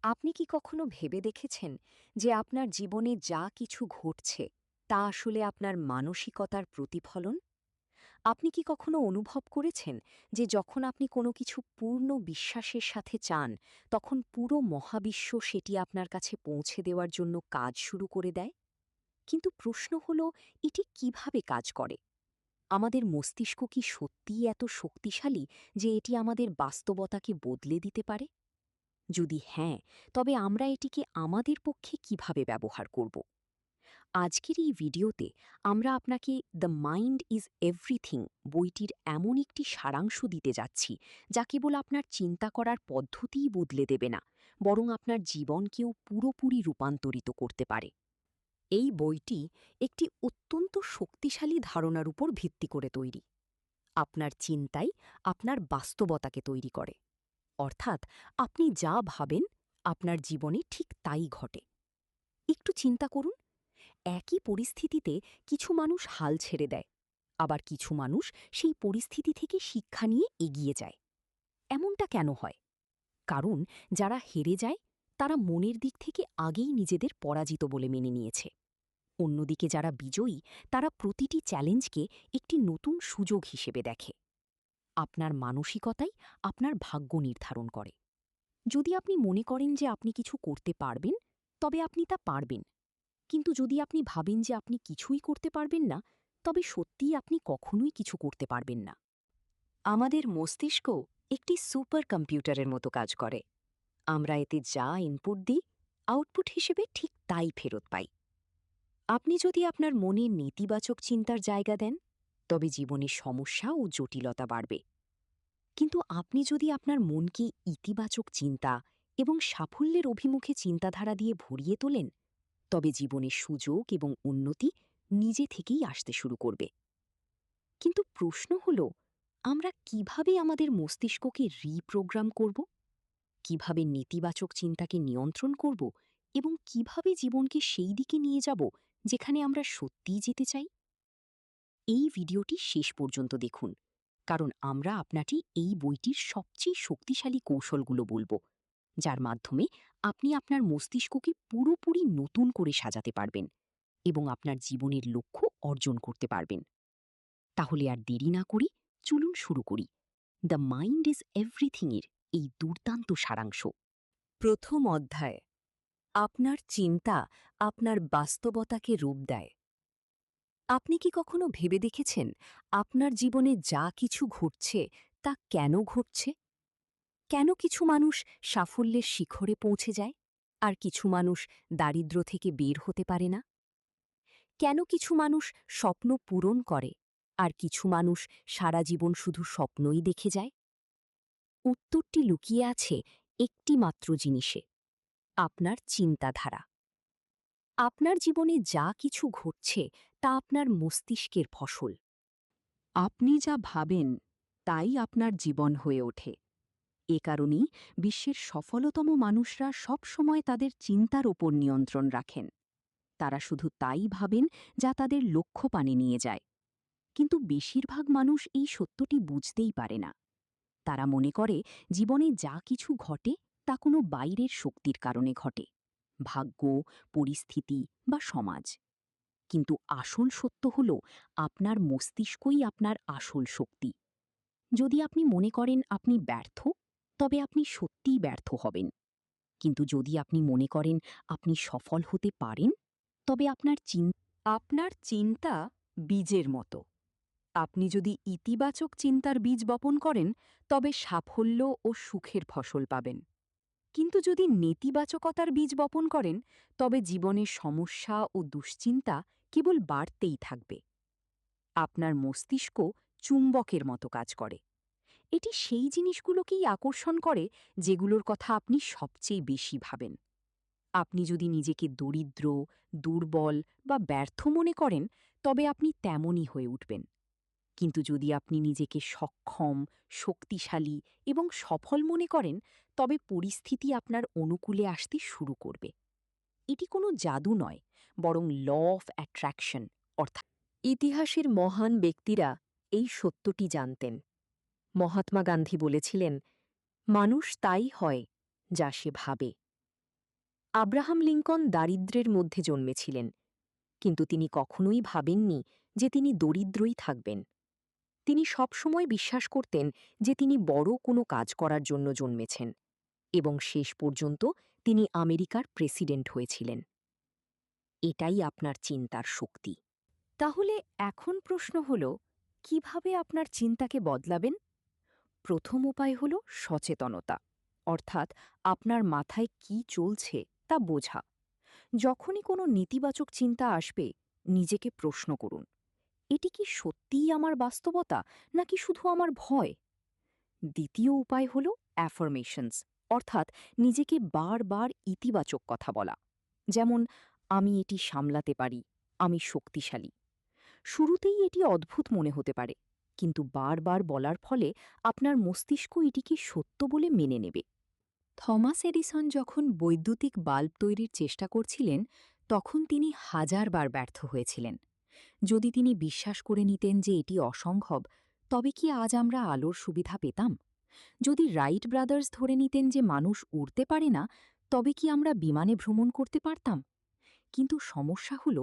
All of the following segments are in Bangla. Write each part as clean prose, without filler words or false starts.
আপনি কি কখনো ভেবে দেখেছেন যে আপনার জীবনে যা কিছু ঘটছে তা আসলে আপনার মানসিকতার প্রতিফলন? আপনি কি কখনো অনুভব করেছেন যে যখন আপনি কোনো কিছু পূর্ণ বিশ্বাসের সাথে চান, তখন পুরো মহাবিশ্ব সেটি আপনার কাছে পৌঁছে দেওয়ার জন্য কাজ শুরু করে দেয়? কিন্তু প্রশ্ন হল, এটি কিভাবে কাজ করে? আমাদের মস্তিষ্ক কি সত্যিই এত শক্তিশালী যে এটি আমাদের বাস্তবতাকে বদলে দিতে পারে? যদি হ্যাঁ, তবে আমরা এটিকে আমাদের পক্ষে কিভাবে ব্যবহার করব? আজকের এই ভিডিওতে আমরা আপনাকে দ্য মাইন্ড ইজ এভরিথিং বইটির এমন একটি সারাংশ দিতে যাচ্ছি, যা কেবল আপনার চিন্তা করার পদ্ধতিই বদলে দেবে না, বরং আপনার জীবনকেও পুরোপুরি রূপান্তরিত করতে পারে। এই বইটি একটি অত্যন্ত শক্তিশালী ধারণার উপর ভিত্তি করে তৈরি। আপনার চিন্তাই আপনার বাস্তবতাকে তৈরি করে। অর্থাৎ আপনি যা ভাবেন, আপনার জীবনে ঠিক তাই ঘটে। একটু চিন্তা করুন, একই পরিস্থিতিতে কিছু মানুষ হাল ছেড়ে দেয়, আবার কিছু মানুষ সেই পরিস্থিতি থেকে শিক্ষা নিয়ে এগিয়ে যায়। এমনটা কেন হয়? কারণ যারা হেরে যায় তারা মনের দিক থেকে আগেই নিজেদের পরাজিত বলে মেনে নিয়েছে। অন্যদিকে যারা বিজয়ী, তারা প্রতিটি চ্যালেঞ্জকে একটি নতুন সুযোগ হিসেবে দেখে। আপনার মানসিকতাই আপনার ভাগ্য নির্ধারণ করে। যদি আপনি মনে করেন যে আপনি কিছু করতে পারবেন, তবে আপনি তা পারবেন। কিন্তু যদি আপনি ভাবেন যে আপনি কিছুই করতে পারবেন না, তবে সত্যিই আপনি কখনোই কিছু করতে পারবেন না। আমাদের মস্তিষ্ক একটি সুপার কম্পিউটারের মতো কাজ করে। আমরা এতে যা ইনপুট দিই, আউটপুট হিসেবে ঠিক তাই ফেরত পাই। আপনি যদি আপনার মনে নেতিবাচক চিন্তার জায়গা দেন, তবে জীবনে সমস্যা ও জটিলতা বাড়বে। কিন্তু আপনি যদি আপনার মনকে ইতিবাচক চিন্তা এবং সাফল্যের অভিমুখে চিন্তাধারা দিয়ে ভরিয়ে তোলেন, তবে জীবনের সুযোগ এবং উন্নতি নিজে থেকেই আসতে শুরু করবে। কিন্তু প্রশ্ন হল, আমরা কিভাবে আমাদের মস্তিষ্ককে রিপ্রোগ্রাম করব? কিভাবে নেতিবাচক চিন্তাকে নিয়ন্ত্রণ করব এবং কিভাবে জীবনকে সেই দিকে নিয়ে যাব যেখানে আমরা সত্যিই যেতে চাই? এই ভিডিওটি শেষ পর্যন্ত দেখুন, কারণ আমরা আপনাকে এই বইটির সবচেয়ে শক্তিশালী কৌশলগুলো বলবো, যার মাধ্যমে আপনি আপনার মস্তিষ্ককে পুরোপুরি নতুন করে সাজাতে পারবেন এবং আপনার জীবনের লক্ষ্য অর্জন করতে পারবেন। তাহলে আর দেরি না করি, চলুন শুরু করি দ্য মাইন্ড ইজ এভরিথিং এর এই দুর্দান্ত সারাংশ। প্রথম অধ্যায়, আপনার চিন্তা আপনার বাস্তবতাকে রূপ দেয়। আপনি কি কখনো ভেবে দেখেছেন আপনার জীবনে যা কিছু ঘটছে তা কেন ঘটছে? কেন কিছু মানুষ সাফল্যের শিখরে পৌঁছে যায় আর কিছু মানুষ দারিদ্র্য থেকে বের হতে পারে না? কেন কিছু মানুষ স্বপ্ন পূরণ করে আর কিছু মানুষ সারা জীবন শুধু স্বপ্নই দেখে যায়? উত্তরটি লুকিয়ে আছে একটি মাত্র জিনিসে: আপনার চিন্তাধারা। আপনার জীবনে যা কিছু ঘটছে তা আপনার মস্তিষ্কের ফসল। আপনি যা ভাবেন তাই আপনার জীবন হয়ে ওঠে। এ কারণেই বিশ্বের সফলতম মানুষরা সব সময় তাদের চিন্তার ওপর নিয়ন্ত্রণ রাখেন। তারা শুধু তাই ভাবেন যা তাদের লক্ষ্যপানে নিয়ে যায়। কিন্তু বেশিরভাগ মানুষ এই সত্যটি বুঝতেই পারে না। তারা মনে করে জীবনে যা কিছু ঘটে তা কোনো বাইরের শক্তির কারণে ঘটে, ভাগ্য, পরিস্থিতি বা সমাজ। কিন্তু আসল সত্য হল, আপনার মস্তিষ্কই আপনার আসল শক্তি। যদি আপনি মনে করেন আপনি ব্যর্থ, তবে আপনি সত্যিই ব্যর্থ হবেন। কিন্তু যদি আপনি মনে করেন আপনি সফল হতে পারেন, তবে আপনার চিন্তা বীজের মতো। আপনি যদি ইতিবাচক চিন্তার বীজ বপন করেন, তবে সাফল্য ও সুখের ফসল পাবেন। কিন্তু যদি নেতিবাচকতার বীজ বপন করেন, তবে জীবনের সমস্যা ও দুশ্চিন্তা কেবল বাড়তেই থাকবে। আপনার মস্তিষ্ক চুম্বকের মতো কাজ করে। এটি সেই জিনিসগুলোকেই আকর্ষণ করে যেগুলোর কথা আপনি সবচেয়ে বেশি ভাবেন। আপনি যদি নিজেকে দরিদ্র, দুর্বল বা ব্যর্থ মনে করেন, তবে আপনি তেমনই হয়ে উঠবেন। কিন্তু যদি আপনি নিজেকে সক্ষম, শক্তিশালী এবং সফল মনে করেন, তবে পরিস্থিতি আপনার অনুকূলে আসতে শুরু করবে। এটি কোনো জাদু নয়, বরং ল অফ অ্যাট্রাকশন, অর্থাৎ ইতিহাসের মহান ব্যক্তিরা এই সত্যটি জানতেন। মহাত্মা গান্ধী বলেছিলেন, মানুষ তাই হয় যা সে ভাবে। আব্রাহাম লিঙ্কন দারিদ্র্যের মধ্যে জন্মেছিলেন, কিন্তু তিনি কখনোই ভাবেননি যে তিনি দরিদ্রই থাকবেন। তিনি সবসময় বিশ্বাস করতেন যে তিনি বড় কোনো কাজ করার জন্য জন্মেছেন, এবং শেষ পর্যন্ত তিনি আমেরিকার প্রেসিডেন্ট হয়েছিলেন। এটাই আপনার চিন্তার শক্তি। তাহলে এখন প্রশ্ন হল, কিভাবে আপনার চিন্তাকে বদলাবেন? প্রথম উপায় হল সচেতনতা, অর্থাৎ আপনার মাথায় কি চলছে তা বোঝা। যখনই কোনো নেতিবাচক চিন্তা আসবে, নিজেকে প্রশ্ন করুন, এটি কি সত্যিই আমার বাস্তবতা নাকি শুধু আমার ভয়? দ্বিতীয় উপায় হল অ্যাফার্মেশনস, অর্থাৎ নিজেকে বারবার ইতিবাচক কথা বলা, যেমন আমি এটি সামলাতে পারি, আমি শক্তিশালী। শুরুতেই এটি অদ্ভুত মনে হতে পারে, কিন্তু বারবার বলার ফলে আপনার মস্তিষ্ক এটিকে সত্য বলে মেনে নেবে। থমাস এডিসন যখন বৈদ্যুতিক বাল্ব তৈরির চেষ্টা করছিলেন, তখন তিনি হাজারবার ব্যর্থ হয়েছিলেন। যদি তিনি বিশ্বাস করে নিতেন যে এটি অসম্ভব, তবে কি আজ আমরা আলোর সুবিধা পেতাম? যদি রাইট ব্রাদার্স ধরে নিতেন যে মানুষ উড়তে পারে না, তবে কি আমরা বিমানে ভ্রমণ করতে পারতাম? কিন্তু সমস্যা হল,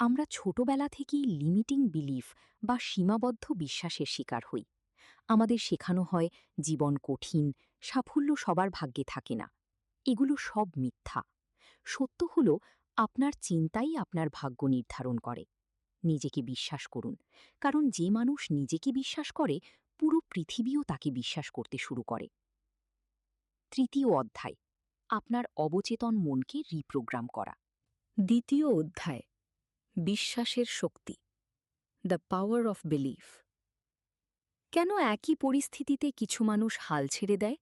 আমরা ছোটবেলা থেকেই লিমিটিং বিলিফ বা সীমাবদ্ধ বিশ্বাসের শিকার হই। আমাদের শেখানো হয় জীবন কঠিন, সাফল্য সবার ভাগ্যে থাকে না। এগুলো সব মিথ্যা। সত্য হল, আপনার চিন্তাই আপনার ভাগ্য নির্ধারণ করে। নিজেকে বিশ্বাস করুন, কারণ যে মানুষ নিজেকে বিশ্বাস করে, পুরো পৃথিবীও তাকে বিশ্বাস করতে শুরু করে। তৃতীয় অধ্যায়, আপনার অবচেতন মনকে রিপ্রোগ্রাম করা। দ্বিতীয় অধ্যায়, বিশ্বাসের শক্তি, দ্য পাওয়ার অফ বিলিফ। কেন একই পরিস্থিতিতে কিছু মানুষ হাল ছেড়ে দেয়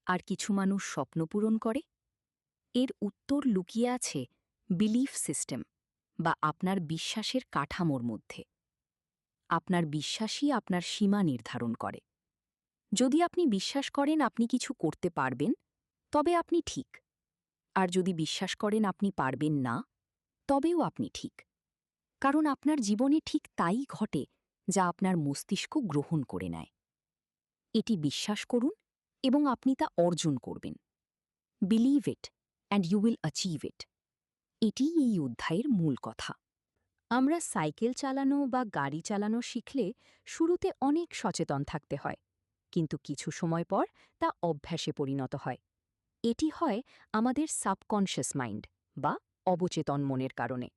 আর কিছু মানুষ স্বপ্ন পূরণ করে? এর উত্তর লুকিয়ে আছে বিলিফ সিস্টেম, বা আপনার বিশ্বাসের কাঠামোর মধ্যে। আপনার বিশ্বাসই আপনার সীমা নির্ধারণ করে। যদি আপনি বিশ্বাস করেন আপনি কিছু করতে পারবেন, তবে আপনি ঠিক। আর যদি বিশ্বাস করেন আপনি পারবেন না, তবেও আপনি ঠিক। কারণ আপনার জীবনে ঠিক তাই ঘটে যা আপনার মস্তিষ্ক গ্রহণ করে নেয়। এটি বিশ্বাস করুন এবং আপনি তা অর্জন করবেন। Believe it and you will achieve it. এটিই এই অধ্যায়ের মূল কথা। আমরা সাইকেল চালানো বা গাড়ি চালানো শিখলে শুরুতে অনেক সচেতন থাকতে হয়, কিন্তু কিছু সময় পর তা অভ্যাসে পরিণত হয়। এটি হয় আমাদের সাবকনশিয়াস মাইন্ড বা অবচেতন মনের কারণে।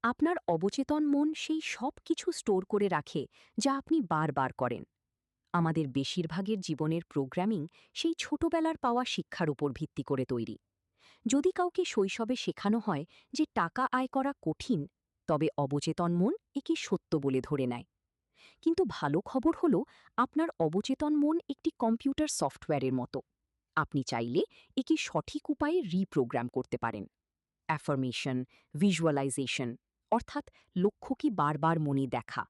আপনার অবচেতন মন সেই সব কিছু স্টোর করে রাখে যা আপনি বারবার করেন। আমাদের বেশিরভাগের জীবনের প্রোগ্রামিং সেই ছোটবেলার পাওয়া শিক্ষার উপর ভিত্তি করে তৈরি। যদি কাউকে শৈশবে শেখানো হয় যে টাকা আয় করা কঠিন, তবে অবচেতন মন একে সত্য বলে ধরে নেয়। কিন্তু ভালো খবর হল, আপনার অবচেতন মন একটি কম্পিউটার সফটওয়্যারের মতো। আপনি চাইলে একে সঠিক উপায়ে রিপ্রোগ্রাম করতে পারেন। অ্যাফার্মেশন, ভিজুয়ালাইজেশন, অর্থাৎ লক্ষ্যকে বারবার মনে দেখা,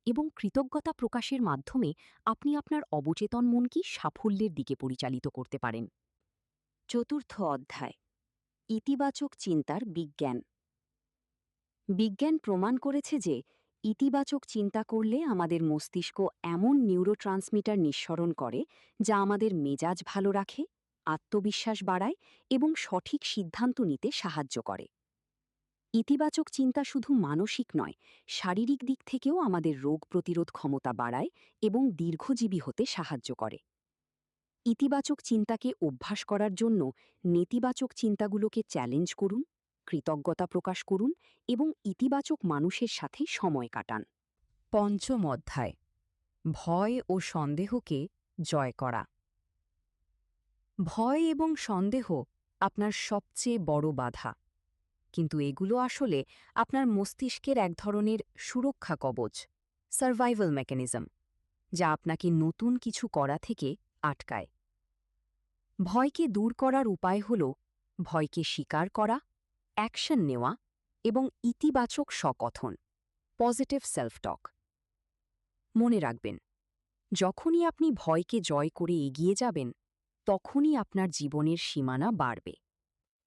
এবং কৃতজ্ঞতা প্রকাশের মাধ্যমে আপনি আপনার অবচেতন মনকে সাফল্যের দিকে পরিচালিত করতে পারেন। চতুর্থ অধ্যায়, ইতিবাচক চিন্তার বিজ্ঞান। বিজ্ঞান প্রমাণ করেছে যে ইতিবাচক চিন্তা করলে আমাদের মস্তিষ্ক এমন নিউরোট্রান্সমিটার নিঃসরণ করে যা আমাদের মেজাজ ভালো রাখে, আত্মবিশ্বাস বাড়ায় এবং সঠিক সিদ্ধান্ত নিতে সাহায্য করে। ইতিবাচক চিন্তা শুধু মানসিক নয়, শারীরিক দিক থেকেও আমাদের রোগ প্রতিরোধ ক্ষমতা বাড়ায় এবং দীর্ঘজীবী হতে সাহায্য করে। ইতিবাচক চিন্তাকে অভ্যাস করার জন্য নেতিবাচক চিন্তাগুলোকে চ্যালেঞ্জ করুন, কৃতজ্ঞতা প্রকাশ করুন এবং ইতিবাচক মানুষের সাথে সময় কাটান। পঞ্চম অধ্যায়, ভয় ও সন্দেহকে জয় করা। ভয় এবং সন্দেহ আপনার সবচেয়ে বড় বাধা, কিন্তু এগুলো আসলে আপনার মস্তিষ্কের এক ধরনের সুরক্ষা কবচ, সার্ভাইভাল মেকানিজম, যা আপনাকে নতুন কিছু করা থেকে আটকায়। ভয়কে দূর করার উপায় হল ভয়কে স্বীকার করা, অ্যাকশন নেওয়া এবং ইতিবাচক স্বকথন, পজিটিভ সেলফ টক। মনে রাখবেন, যখনই আপনি ভয়কে জয় করে এগিয়ে যাবেন, তখনই আপনার জীবনের সীমানা বাড়বে।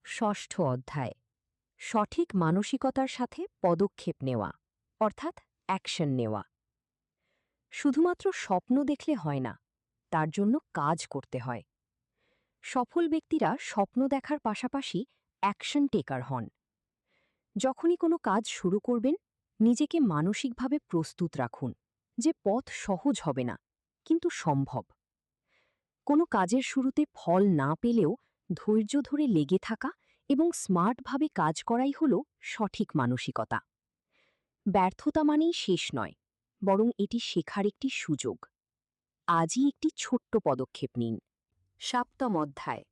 ষষ্ঠ অধ্যায়, সঠিক মানসিকতার সাথে পদক্ষেপ নেওয়া, অর্থাৎ অ্যাকশন নেওয়া। শুধুমাত্র স্বপ্ন দেখলে হয় না, তার জন্য কাজ করতে হয়। সফল ব্যক্তিরা স্বপ্ন দেখার পাশাপাশি অ্যাকশন টেকার হন। যখনই কোনো কাজ শুরু করবেন, নিজেকে মানসিকভাবে প্রস্তুত রাখুন যে পথ সহজ হবে না, কিন্তু সম্ভব। কোনো কাজের শুরুতে ফল না পেলেও ধৈর্য ধরে লেগে থাকা এবং স্মার্টভাবে কাজ করাই হল সঠিক মানসিকতা। ব্যর্থতা মানেই শেষ নয়, বরং এটি শেখার একটি সুযোগ। আজই একটি ছোট্ট পদক্ষেপ নিন। ৭ম অধ্যায়,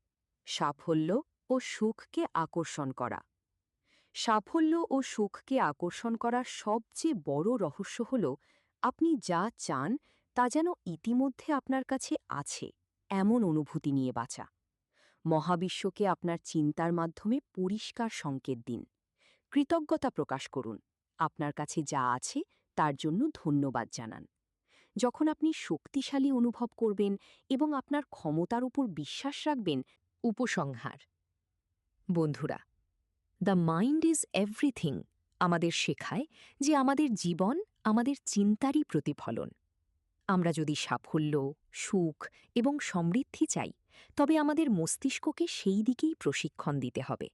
সাফল্য ও সুখকে আকর্ষণ করা। সাফল্য ও সুখকে আকর্ষণ করার সবচেয়ে বড় রহস্য হল আপনি যা চান তা যেন ইতিমধ্যে আপনার কাছে আছে এমন অনুভূতি নিয়ে বাঁচা। মহাবিশ্বকে আপনার চিন্তার মাধ্যমে পরিষ্কার সংকেত দিন। কৃতজ্ঞতা প্রকাশ করুন। আপনার কাছে যা আছে তার জন্য ধন্যবাদ জানান। যখন আপনি শক্তিশালী অনুভব করবেন এবং আপনার ক্ষমতার উপর বিশ্বাস রাখবেন। উপসংহার। বন্ধুরা, দ্য মাইন্ড ইজ এভরিথিং আমাদের শেখায় যে আমাদের জীবন আমাদের চিন্তারই প্রতিফলন। আমরা যদি সাফল্য, সুখ এবং সমৃদ্ধি চাই, তবে আমাদের মস্তিষ্ককে সেই দিকেই প্রশিক্ষণ দিতে হবে।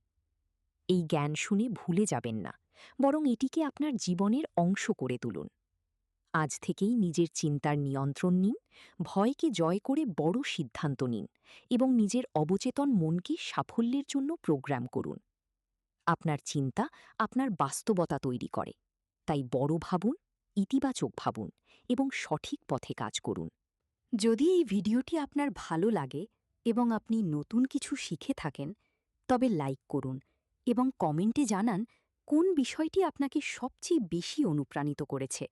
এই জ্ঞান শুনে ভুলে যাবেন না, বরং এটিকে আপনার জীবনের অংশ করে তুলুন। আজ থেকেই নিজের চিন্তার নিয়ন্ত্রণ নিন, ভয়কে জয় করে বড় সিদ্ধান্ত নিন এবং নিজের অবচেতন মনকে সাফল্যের জন্য প্রোগ্রাম করুন। আপনার চিন্তা আপনার বাস্তবতা তৈরি করে, তাই বড় ভাবুন, ইতিবাচক ভাবুন এবং সঠিক পথে কাজ করুন। যদি এই ভিডিওটি আপনার ভালো লাগে এবং আপনি নতুন কিছু শিখে থাকেন, তবে লাইক করুন এবং কমেন্টে জানান কোন বিষয়টি আপনাকে সবচেয়ে বেশি অনুপ্রাণিত করেছে।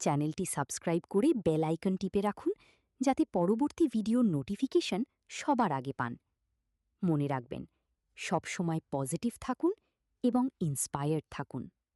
চ্যানেলটি সাবস্ক্রাইব করে বেল আইকন টিপে রাখুন, যাতে পরবর্তী ভিডিওর নোটিফিকেশন সবার আগে পান। মনে রাখবেন, সবসময় পজিটিভ থাকুন এবং ইন্সপায়ার্ড থাকুন।